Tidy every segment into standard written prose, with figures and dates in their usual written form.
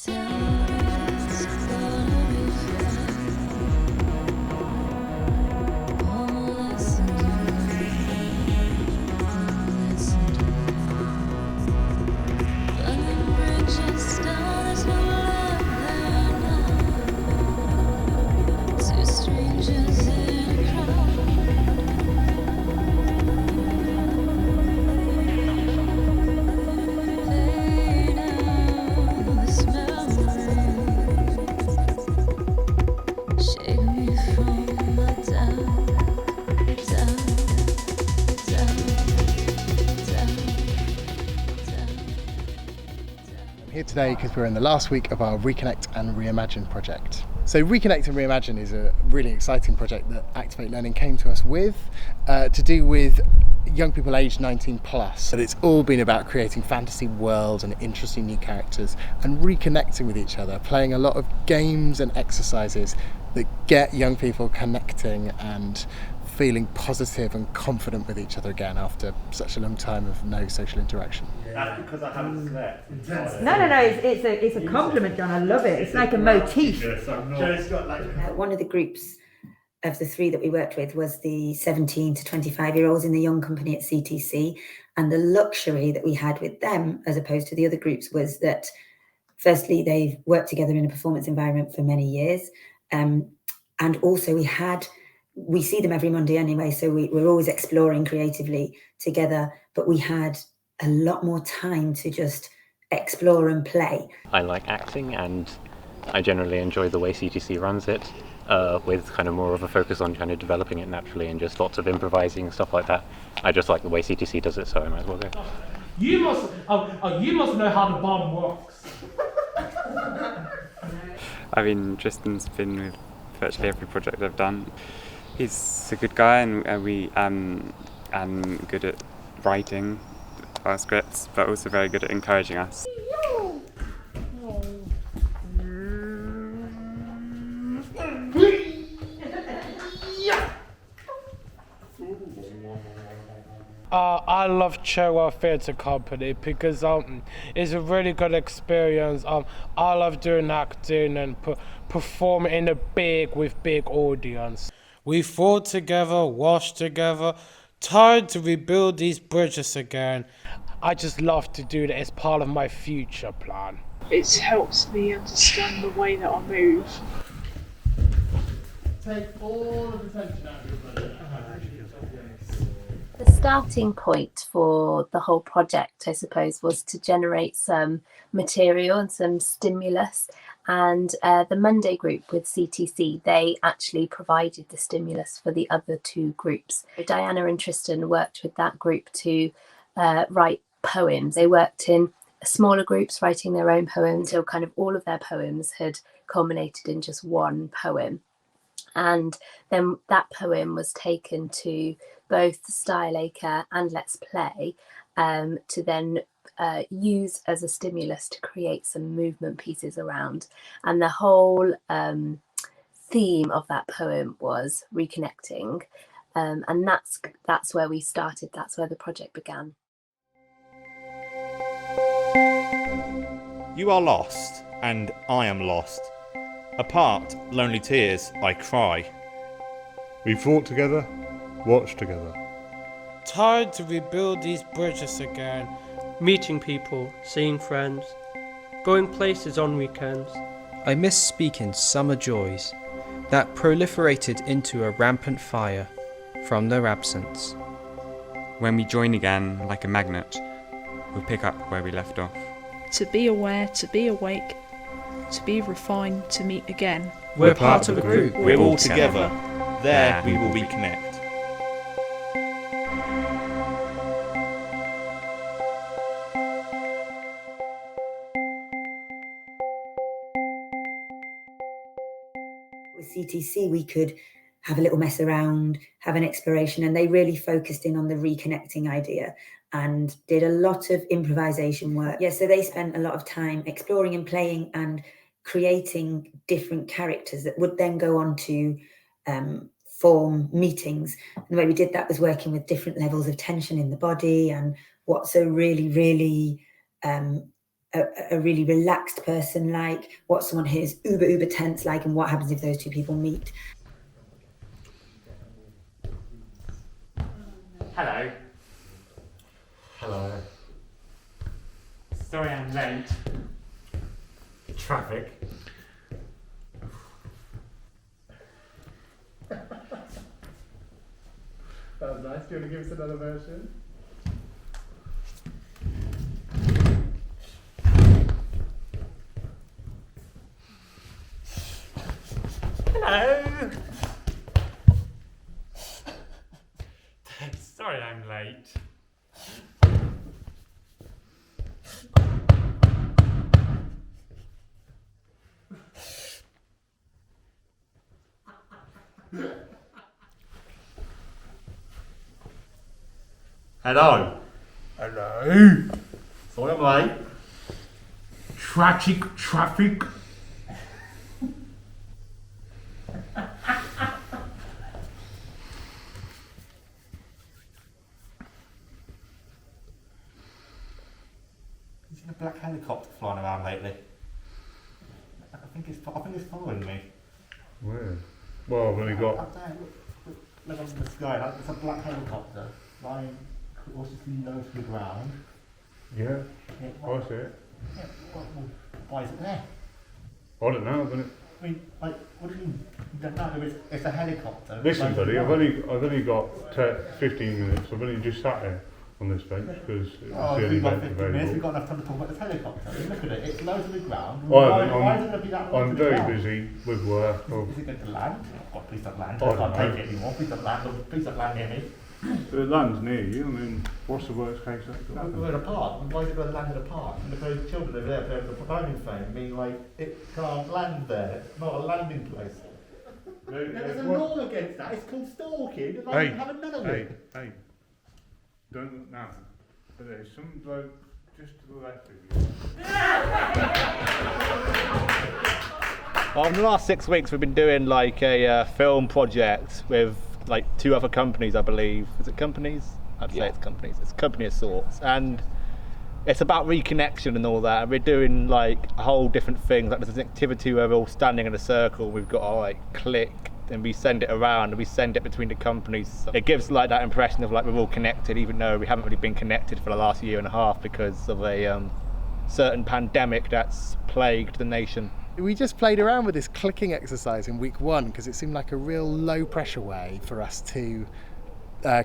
Here today because we're in the last week of our Reconnect and Reimagine project. So Reconnect and Reimagine is a really exciting project that Activate Learning came to us with to do with young people aged 19 plus. But it's all been about creating fantasy worlds and interesting new characters and reconnecting with each other, playing a lot of games and exercises that get young people connecting and feeling positive and confident with each other again after such a long time of no social interaction. That's because I haven't slept. No, it's a compliment, John. I love it. It's like a motif. One of the groups of the three that we worked with was the 17 to 25-year-olds in the young company at CTC. And the luxury that we had with them, as opposed to the other groups, was that firstly, they've worked together in a performance environment for many years. And also we see them every Monday anyway, so we're always exploring creatively together, but we had a lot more time to just explore and play. I like acting and I generally enjoy the way CTC runs it, with kind of more of a focus on kind of developing it naturally and just lots of improvising and stuff like that. I just like the way CTC does it, so I might as well go. You must know how the bomb works. I mean, Tristan's been with virtually every project I've done. He's a good guy, and we am good at writing our scripts, but also very good at encouraging us. I love Cherwell Theatre Company because it's a really good experience. I love doing acting and performing in a big audience. We fought together, washed together, tired to rebuild these bridges again. I just love to do that as part of my future plan. It helps me understand the way that I move. Take all of the tension out of your body. The starting point for the whole project, I suppose, was to generate some material and some stimulus. And the Monday group with CTC, they actually provided the stimulus for the other two groups. Diana and Tristan worked with that group to write poems. They worked in smaller groups writing their own poems until kind of all of their poems had culminated in just one poem. And then that poem was taken to both Style Acre and Let's Play to then use as a stimulus to create some movement pieces around. And the whole theme of that poem was reconnecting. And that's where we started. That's where the project began. You are lost, and I am lost. Apart, lonely tears, I cry. We fought together, watched together. Tired to rebuild these bridges again. Meeting people, seeing friends, going places on weekends. I miss speaking summer joys that proliferated into a rampant fire from their absence. When we join again like a magnet, we'll pick up where we left off. To be aware, to be awake, to be refined, to meet again. We're part of a group. We're all together. There we will reconnect. With CTC, we could have a little mess around, have an exploration, and they really focused in on the reconnecting idea and did a lot of improvisation work. Yeah, so they spent a lot of time exploring and playing and creating different characters that would then go on to form meetings. And the way we did that was working with different levels of tension in the body and what's a really, really a really relaxed person like, what's someone who's uber tense like, and what happens if those two people meet. Hello. Hello. Sorry I'm late. Traffic. That was nice. Do you want to give us another version? Hello. Sorry I'm late. Hello. Hello. Sorry I'm late. Traffic. You've seen a black helicopter flying around lately? I think it's following me. Where? Well, I've only got... Up there, look up in the sky, like, it's a black helicopter flying cautiously low to the ground. Yeah, Well, I see it. yeah, why is it there? I don't know, but I mean, like, what do you mean? You don't know, it's a helicopter. listen, Like, buddy, no. I've only got 15 minutes. I've only just sat here on this bench because it was Oh, the only we've got bench 15 minutes, available. we've got enough time to talk about this helicopter. I mean, look at it, it's low to the ground. Well, Why is it going to be that low I'm to the very ground? busy with work. Is it going to land? Oh, God, please don't land. I I don't can't know. take it anymore. Please don't land. Please don't land near me. It lands near you. I mean, what's the worst case that could happen? We're in a park. Why is it going to land in a park? And look at those children over there playing with the climbing frame. I mean, like, it can't land there. It's not a landing place. There's a law against that. It's called stalking. And I have another one. Hey, don't look now. But there's some bloke just to the left of you. Well, in the last 6 weeks, we've been doing like a film project with like 2 other companies, I believe. Is it companies? I'd say it's companies. It's a company of sorts, and it's about reconnection and all that. And we're doing like a whole different thing. Like there's an activity where we're all standing in a circle. We've got our like click, and we send it around, and we send it between the companies. So it gives like that impression of like we're all connected, even though we haven't really been connected for the last year and a half because of a certain pandemic that's plagued the nation. We just played around with this clicking exercise in week 1 because it seemed like a real low pressure way for us to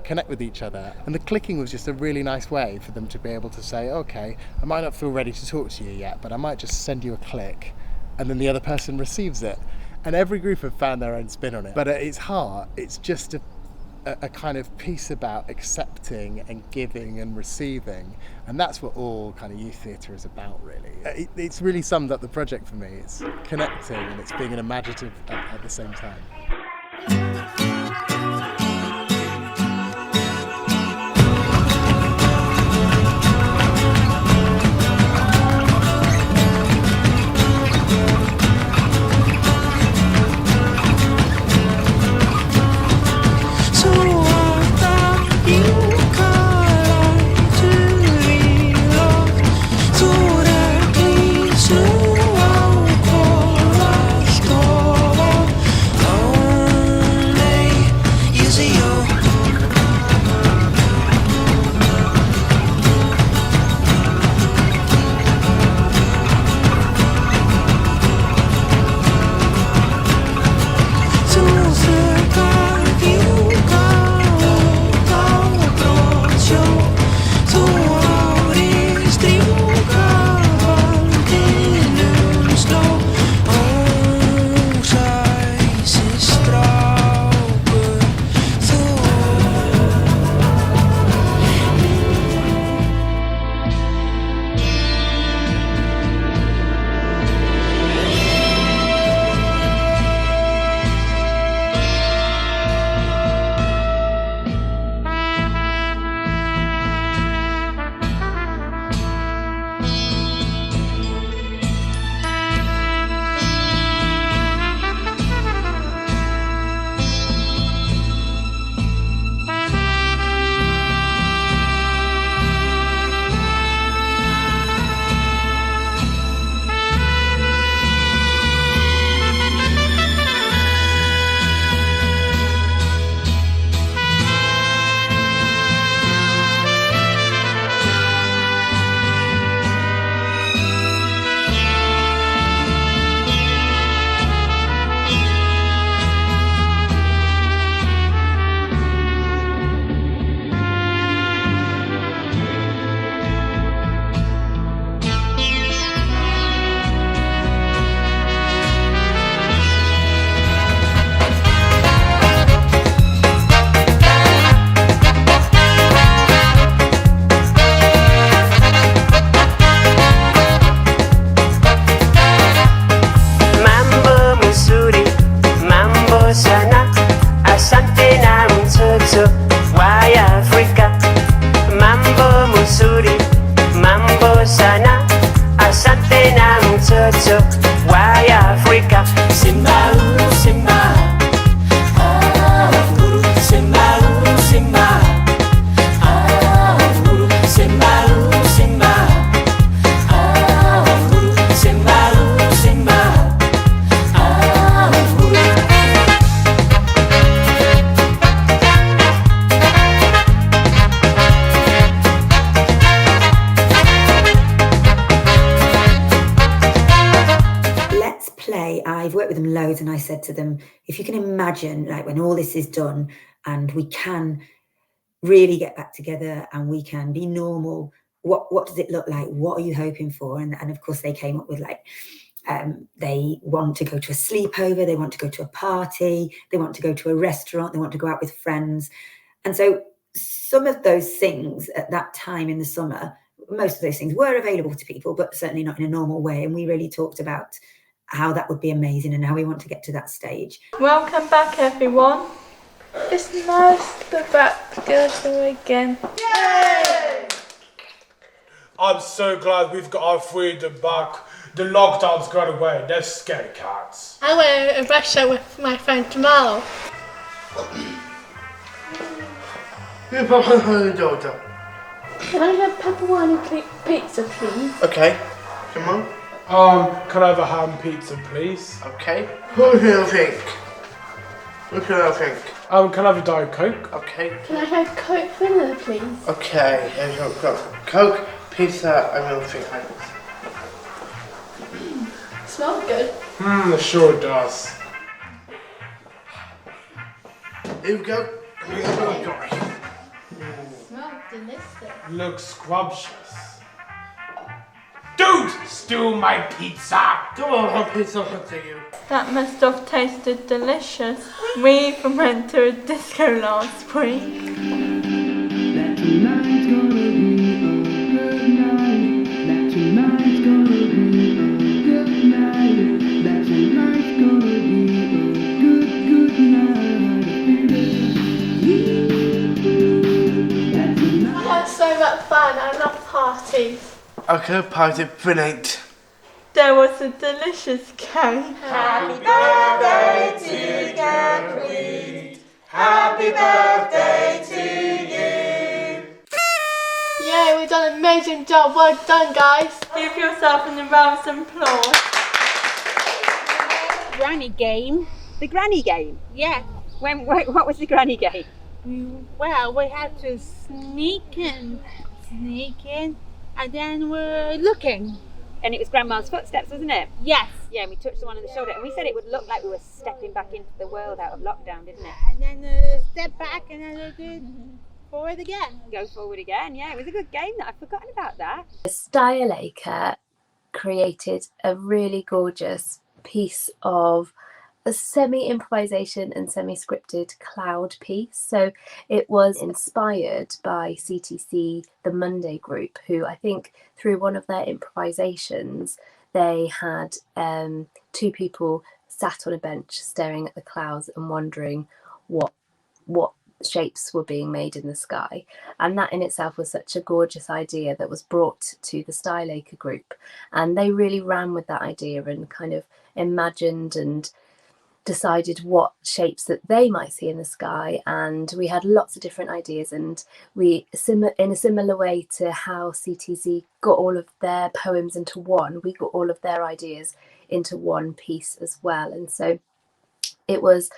connect with each other, and the clicking was just a really nice way for them to be able to say, okay, I might not feel ready to talk to you yet, but I might just send you a click, and then the other person receives it. And every group have found their own spin on it, but at its heart it's just a kind of piece about accepting and giving and receiving, and that's what all kind of youth theatre is about, really. It's really summed up the project for me. It's connecting and it's being an imaginative at the same time. I've worked with them loads, and I said to them, if you can imagine, like, when all this is done and we can really get back together and we can be normal, what does it look like? What are you hoping for? And of course they came up with, like, they want to go to a sleepover, they want to go to a party, they want to go to a restaurant, they want to go out with friends. And so some of those things at that time in the summer, most of those things were available to people, but certainly not in a normal way. And we really talked about how that would be amazing and how we want to get to that stage. Welcome back, everyone. It's nice to be back together again. Yay! I'm so glad we've got our freedom back. The lockdown's gone away. They're scaredy cats. I went to Russia with my friend tomorrow. You pepperoni daughter. Can I have pepperoni pizza, please? Okay. Come on. Can I have a ham pizza, please? Okay. What do you think? What do you think? Can I have a Diet Coke? Okay. Can I have Coke vanilla, please? Okay. Here's your Coke, pizza, and milk think. Smells good. It sure does. Here we go. Smells delicious. Looks scrumptious. Don't steal my pizza! Don't want my pizza to you. That must have tasted delicious. We even went to a disco last week. I had so much fun. I love parties. Okay, party brilliant. There was a delicious cake. Happy birthday to Gertrude. Happy birthday to you. Yeah, we've done an amazing job. Well done, guys. Give yourself a round of applause. Granny game. The granny game? Yeah. What was the granny game? Well, we had to sneak in, and then we're looking. And it was Grandma's footsteps, wasn't it? Yes. Yeah, and we touched someone on the shoulder, and we said it would look like we were stepping back into the world out of lockdown, didn't it? And then step back, and then do forward again. Go forward again, yeah. It was a good game. I'd forgotten about that. Style Acre created a really gorgeous piece of a semi-improvisation and semi-scripted cloud piece. So it was inspired by CTC, the Monday group, who I think through one of their improvisations, they had two people sat on a bench staring at the clouds and wondering what shapes were being made in the sky. And that in itself was such a gorgeous idea that was brought to the Style Acre group. And they really ran with that idea and kind of imagined and decided what shapes that they might see in the sky. And we had lots of different ideas, and we in a similar way to how CTZ got all of their poems into one, we got all of their ideas into one piece as well. And so it was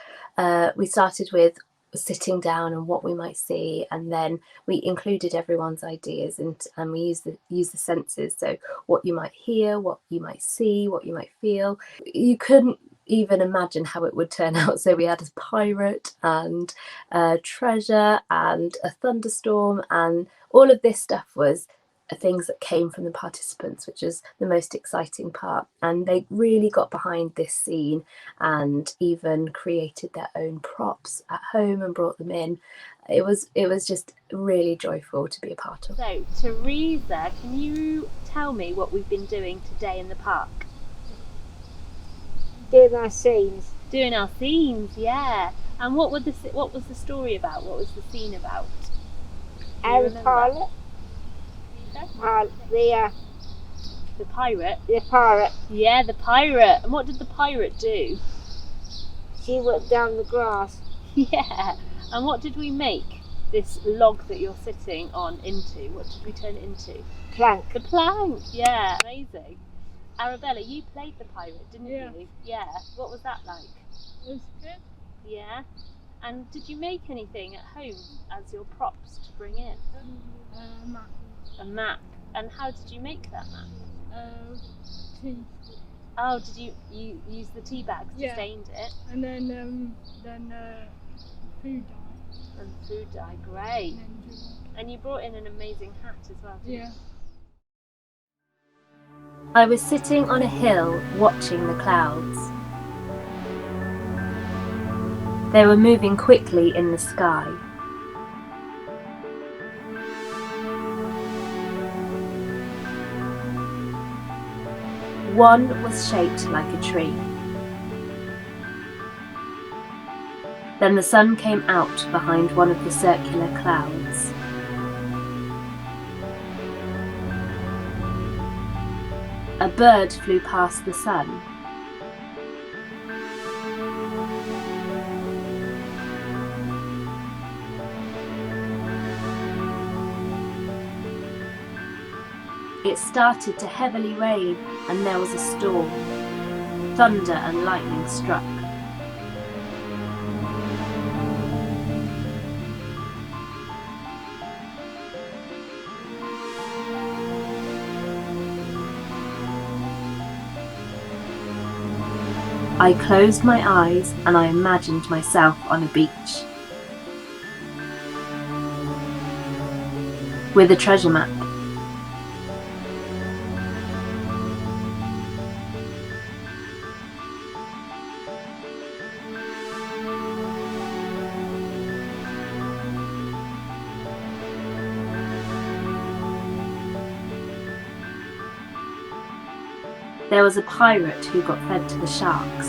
we started with sitting down and what we might see, and then we included everyone's ideas, and we used the senses. So what you might hear, what you might see, what you might feel. You couldn't even imagine how it would turn out. So we had a pirate and a treasure and a thunderstorm, and all of this stuff was things that came from the participants, which is the most exciting part. And they really got behind this scene and even created their own props at home and brought them in. It was just really joyful to be a part of. So Teresa, can you tell me what we've been doing today in the park? Doing our scenes. Doing our scenes, yeah. And what was the story about? What was the scene about? The pilot. The pirate? The pirate. Yeah, the pirate. And what did the pirate do? She went down the grass. Yeah. And what did we make this log that you're sitting on into? What did we turn it into? Plank. The plank, yeah. Amazing. Arabella, you played the pirate, didn't you? Yeah. What was that like? It was good. Yeah. And did you make anything at home as your props to bring in? A map. A map. And how did you make that map? Tea. Oh, did you use the tea bags to Yeah. stain it? And then food dye. And food dye, great. And then jewel. And you brought in an amazing hat as well, didn't Yeah. you? I was sitting on a hill watching the clouds. They were moving quickly in the sky. One was shaped like a tree. Then the sun came out behind one of the circular clouds. A bird flew past the sun. It started to heavily rain, and there was a storm. Thunder and lightning struck. I closed my eyes and I imagined myself on a beach with a treasure map. There was a pirate who got fed to the sharks.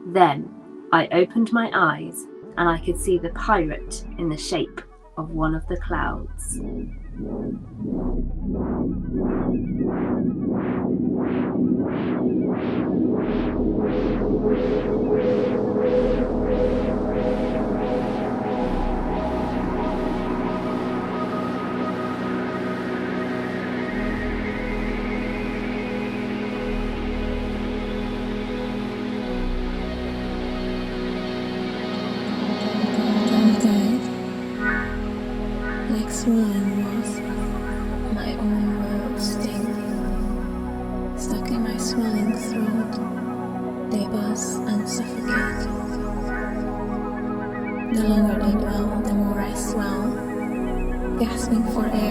Then I opened my eyes and I could see the pirate in the shape of one of the clouds. Like swollen was my own world sting, stuck in my swelling throat, they buzz and suffocate. The longer they dwell, the more I swell, gasping for air.